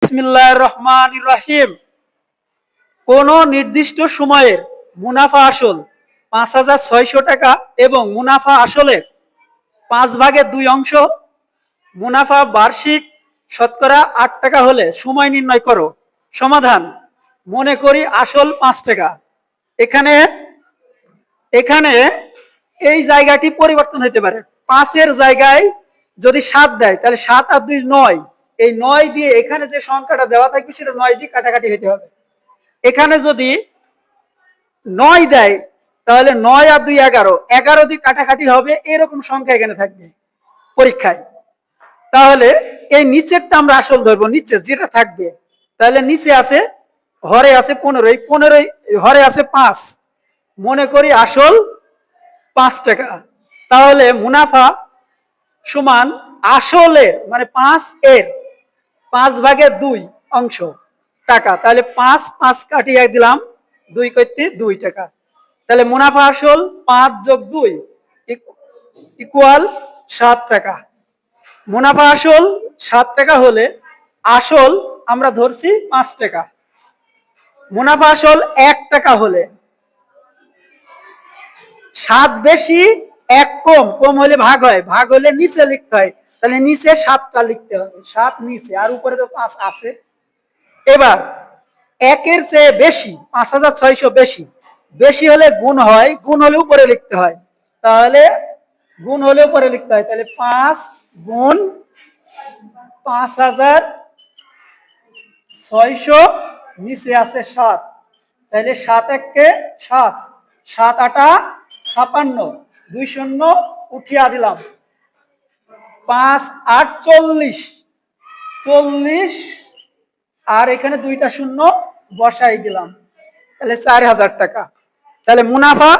বিসমিল্লাহির রহমানির রহিম। কোন নির্দিষ্ট সময়ের মুনাফা আসল ৫,৬০০ টাকা এবং মুনাফা আসলের ৫/২ মুনাফা বার্ষিক শতকরা ৮ টাকা হলে সময় নির্ণয় করো। সমাধান: মনে করি আসল ৫ টাকা। এখানে এখানে এই জায়গাটি পরিবর্তন হতে পারে। ৫-এর জায়গায় যদি ৭ দেয় তাহলে ৭ আর ২ ৯, এই ৯ দিয়ে এখানে যে সংখ্যাটা দেওয়া থাকবে সেটা ৯ দিয়ে কাটাকাটি হতে হবে। এখানে যদি ৯ দেয় তাহলে ৯ আর ২ ১১, ১১ দিয়ে কাটাকাটি হবে, এরকম সংখ্যা এখানে থাকবে পরীক্ষায়। তাহলে এই নিচেরটা আমরা আসল ধরবো, নিচে যেটা থাকবে। তাহলে নিচে আছে, হরে আছে ১৫, ১৫ হরে আছে ৫, মনে করি আসল ৫ টাকা। তাহলে মুনাফা সমান আসলের মানে ৫ এর ৫/২ টাকা। তাহলে ৫ ৫ কাটিয়ে দিলাম, ২ করতে ২ টাকা। তাহলে মুনাফা আসল ৫ + ২ ইকুয়াল ৭ টাকা। মুনাফা আসল ৭ টাকা হলে আসল আমরা ধরছি ৫ টাকা। মুনাফা আসল ১ টাকা হলে ৭ বেশি ১ কম, কম হলে ভাগ হয়, ভাগ হলে নিচে লিখতে হয়। তাহলে নিচে ৭টা লিখতে হবে, ৭ নিচে, আর উপরে তো ৫ আছে। এবার ১-এর চেয়ে বেশি ৫,৬০০ বেশি, বেশি হলে গুণ হয়, গুণ হলে উপরে লিখতে হয়। তাহলে গুণ হলে উপরে লিখতে হয়। তাহলে ৫ গুণ ৫,৬০০, নিচে আছে ৭। তাহলে ৭ ১-কে ৭, ৭ ৮ ৫৬, ২ শূন্য উঠিয়া দিলাম, ৫ ৮ ৪০, ৪০, আর এখানে ২টা শূন্য বসাই দিলাম, তাহলে ৪,০০০ টাকা। তাহলে মুনাফা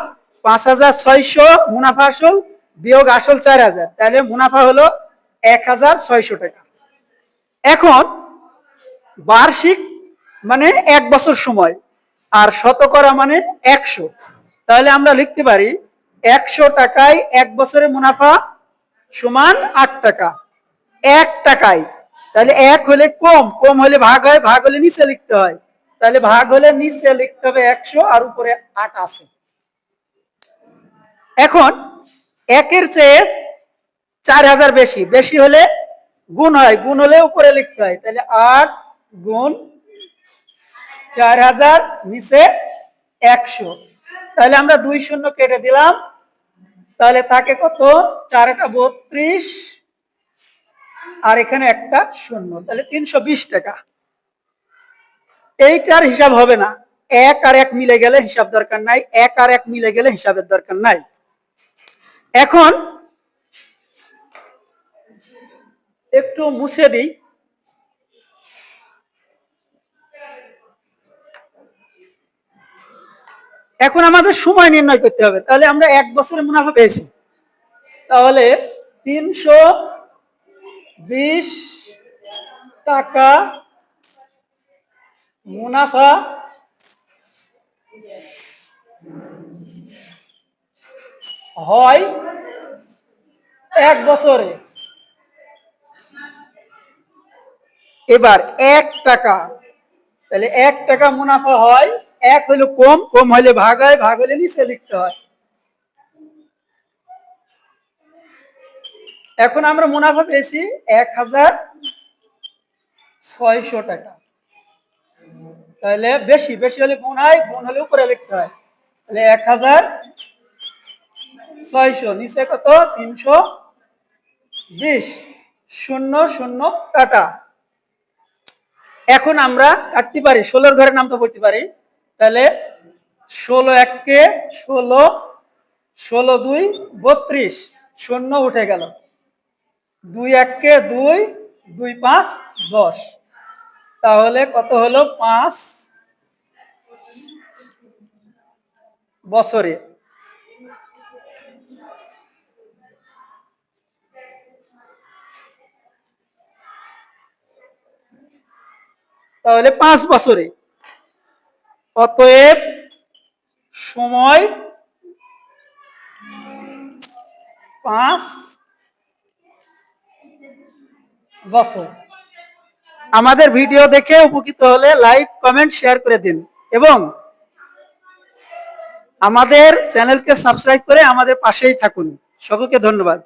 ৫,৬০০, মুনাফা আসল বিয়োগ আসল ৪,০০০, তাহলে মুনাফা হলো ১,৬০০ টাকা। এখন বার্ষিক মানে ১ বছর সময়, আর শতকরা মানে ১০০। তাহলে আমরা লিখতে পারি ১০০ টাকায় ১ বছরের মুনাফা সমান ৮ টাকা। ১ টাকায়, তাহলে ১ হলে কম, কম হলে ভাগ হয়, ভাগ হলে নিচে লিখতে হয়। তাহলে ভাগ হলে নিচে লিখতে হবে ১০০, আর উপরে ৮ আছে। এখন ১-এর চেয়ে ৪,০০০ বেশি, বেশি হলে গুণ হয়, গুণ হলে উপরে লিখতে হয়। তাহলে ৮ গুণ ৪,০০০, নিচে ১০০। তাহলে আমরা ২ শূন্য কেটে দিলাম, তাহলে তাকে কত, ৪ × ৩২, আর এখানে একটা শূন্য, তাহলে ৩২০ টাকা। এইটার হিসাব হবে না, ১ আর ১ মিলে গেলে হিসাব দরকার নাই, ১ আর ১ মিলে গেলে হিসাবের দরকার নাই। এখন একটু মুছে দিই। এখন আমাদের সময় নির্ণয় করতে হবে। তাহলে আমরা ১ বছরের মুনাফা পেয়েছি, তাহলে ৩২০ টাকা মুনাফা হয় ১ বছরে। এবার ১ টাকা, তাহলে ১ টাকা মুনাফা হয়, ১ হলো কম, কম হলে ভাগ হয়, ভাগ হলে নিচে লিখতে হয়। এখন আমরা মুনাফা পেয়েছি ১,৬০০ টাকা। তাহলে বেশি, বেশি হলে গুণ হয়, গুণ হলে উপরে লিখতে হয়। তাহলে ১,৬০০, নিচে কত, ৩২০, শূন্য শূন্য কাটা। এখন আমরা কাটতে পারি, ১৬-র ঘরে নামতে পড়তে পারি। তাহলে ১৬ ১-কে ১৬, ১৬ ২ ৩২, শূন্য উঠে গেল, ২ ১-কে ২, ২ ৫ ১০। তাহলে কত হলো, ৫ বছরে। তাহলে ৫ বছরে, অতএব সময় ৫ বছর। আমাদের ভিডিও দেখে উপকৃত হলে লাইক, কমেন্ট, শেয়ার করে দিন এবং আমাদের চ্যানেলকে সাবস্ক্রাইব করে আমাদের পাশেই থাকুন। সকলকে ধন্যবাদ।